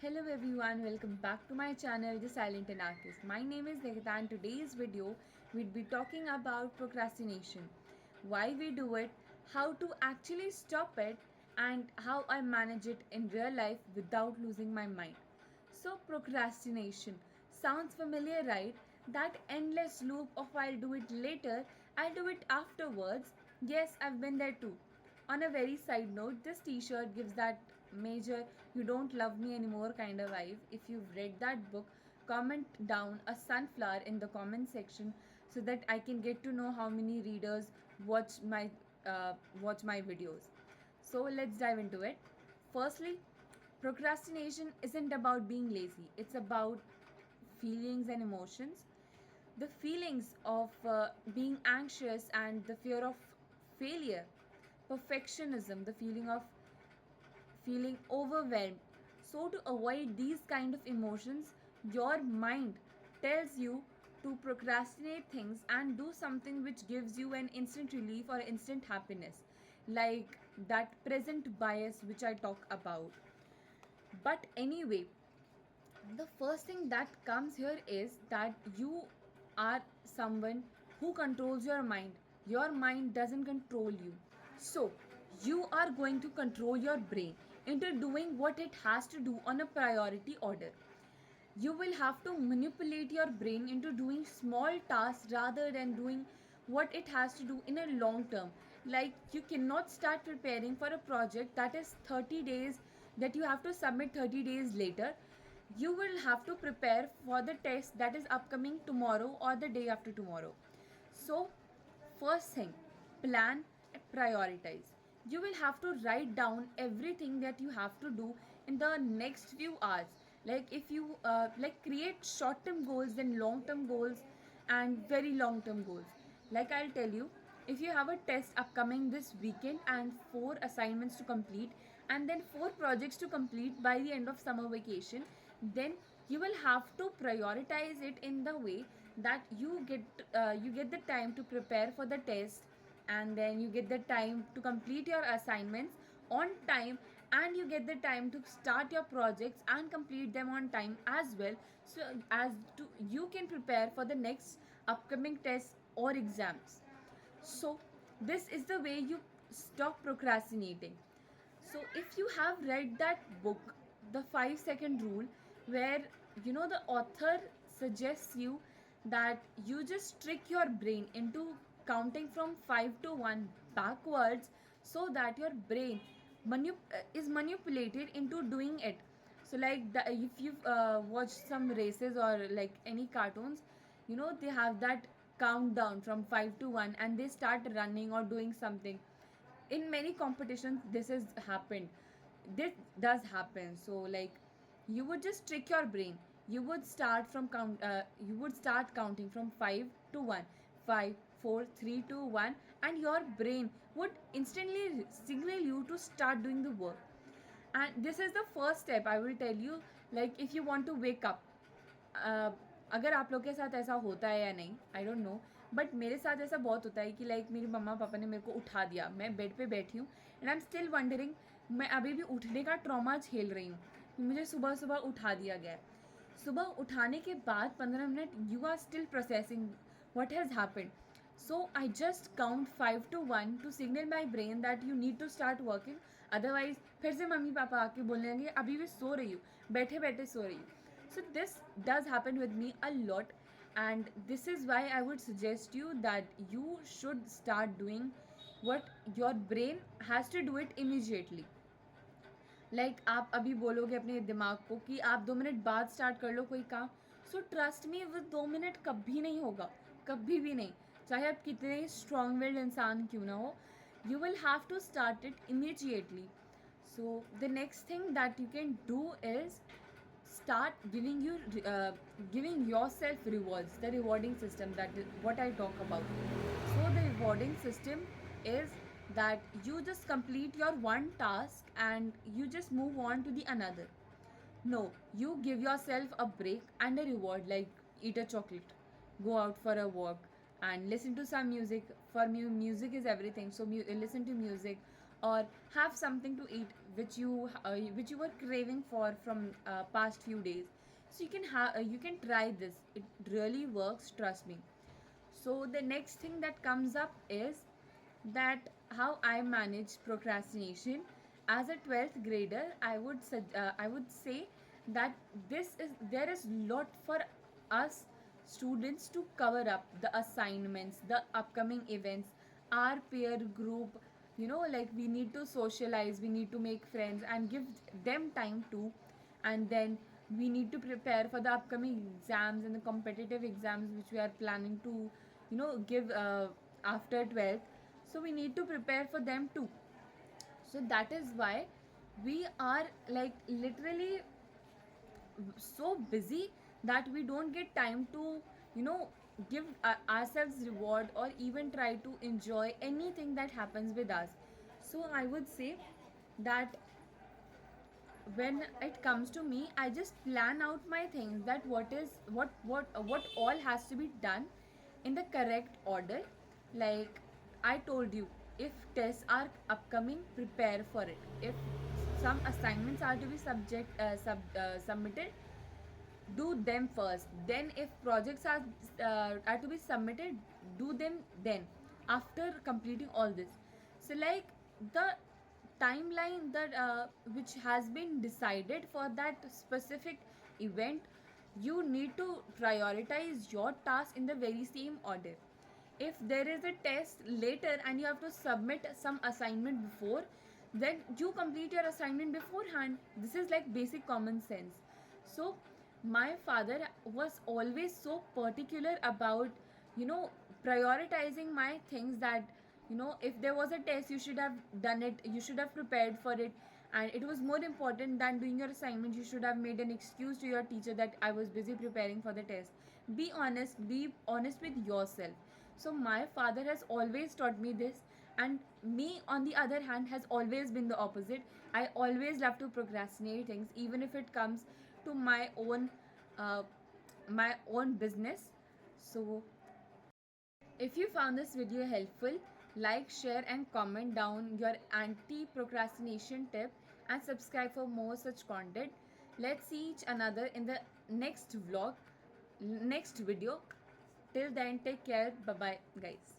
Hello everyone, welcome back to my channel The Silent Anarchist. My name is Nikita and today's video we'll be talking about procrastination. Why we do it, how to actually stop it and how I manage it in real life without losing my mind. So procrastination sounds familiar, right? That endless loop of I'll do it later, I'll do it afterwards. Yes, I've been there too. On a very side note, this t-shirt gives that major you don't love me anymore kind of vibe. If you've read that book, comment down a sunflower in the comment section so that I can get to know how many readers watch my videos. So let's dive into it. Firstly, procrastination isn't about being lazy, it's about feelings and emotions. The feelings of being anxious and the fear of failure, perfectionism, the feeling of feeling overwhelmed. So to avoid these kind of emotions, your mind tells you to procrastinate things and do something which gives you an instant relief or instant happiness, like that present bias which I talk about. But anyway, the first thing that comes here is that you are someone who controls your mind. Your mind doesn't control you. So, you are going to control your brain into doing what it has to do on a priority order. You will have to manipulate your brain into doing small tasks rather than doing what it has to do in a long term. Like, you cannot start preparing for a project that is 30 days, that you have to submit 30 days later. You will have to prepare for the test that is upcoming tomorrow or the day after tomorrow. So first thing, plan and prioritize. You will have to write down everything that you have to do in the next few hours. Like, if you create short term goals, then long term goals and very long term goals. Like, I'll tell you, if you have a test upcoming this weekend and 4 assignments to complete and then 4 projects to complete by the end of summer vacation, then you will have to prioritize it in the way that you get the time to prepare for the test, and then you get the time to complete your assignments on time, and you get the time to start your projects and complete them on time as well, so as to you can prepare for the next upcoming tests or exams. So this is the way you stop procrastinating. So if you have read that book, The 5 Second Rule, where the author suggests you that you just trick your brain into counting from 5 to 1 backwards, so that your brain is manipulated into doing it. So like if you've watched some races or like any cartoons, they have that countdown from 5 to 1 and they start running or doing something. In many competitions this has happened, this does happen. So like, you would just trick your brain. You would start counting from 5 to 1, 5 4 3 2 1, and your brain would instantly signal you to start doing the work. And this is the first step I will tell you. Like, if you want to wake up, अगर आप लोग के साथ ऐसा होता है या नहीं, आई डोंट नो, बट मेरे साथ ऐसा बहुत होता है कि लाइक मेरी मम्मा पापा ने मेरे को उठा दिया, मैं बेड पे बैठी हूँ and I am still wondering, मैं अभी भी उठने का ट्रॉमा झेल रही हूँ कि मुझे सुबह सुबह उठा दिया गया है. सुबह उठाने के बाद 15 minute you are still processing what has happened. So I just count 5 to 1 to signal my brain that you need to start working. Otherwise फिर से मम्मी पापा आके बोलने लगे अभी भी सो रही हूँ, बैठे बैठे सो रही हूँ. So this does happen with me a lot, and this is why I would suggest you that you should start doing what your brain has to do it immediately. Like आप अभी बोलोगे अपने दिमाग को कि आप 2 मिनट बाद start कर लो कोई काम, सो ट्रस्ट मी वो 2 मिनट कभी नहीं होगा, कभी भी नहीं, चाहे आप कितने स्ट्रॉन्ग विल्ड इंसान क्यों ना हो. You will have to start it immediately. So the next thing that you can do is start giving yourself rewards, the rewarding system, that is what I talk about. So the rewarding system is that you just complete your one task and you just move on to the another. No, you give yourself a break and a reward, like eat a chocolate, go out for a walk, and listen to some music. For me, music is everything, so listen to music, or have something to eat which you were craving for from past few days. So you can try this. It really works, trust me. So the next thing that comes up is that how I manage procrastination. As a 12th grader, I would say that there is lot for us students to cover up: the assignments, the upcoming events, our peer group. Like, we need to socialize, we need to make friends and give them time too. And then we need to prepare for the upcoming exams and the competitive exams which we are planning to give after 12th. So we need to prepare for them too. So that is why we are like literally so busy that we don't get time to you know give ourselves reward or even try to enjoy anything that happens with us. So I would say that when it comes to me, I just plan out my things, that what all has to be done in the correct order. Like I told you, if tests are upcoming, prepare for it. If some assignments are to be submitted, do them first. Then if projects are to be submitted, do them then, after completing all this. So like, the timeline that which has been decided for that specific event, you need to prioritize your task in the very same order. If there is a test later and you have to submit some assignment before, then you complete your assignment beforehand. This is like basic common sense. So my father was always so particular about you know prioritizing my things, that if there was a test, you should have done it, you should have prepared for it. And it was more important than doing your assignment. You should have made an excuse to your teacher that I was busy preparing for the test. Be honest with yourself. So my father has always taught me this. And me, on the other hand, has always been the opposite. I always love to procrastinate things, even if it comes to uh, my own business. So if you found this video helpful, like, share, and comment down your anti procrastination tip, and subscribe for more such content. Let's see each another in the next vlog, next video. Till then, take care. Bye bye, guys.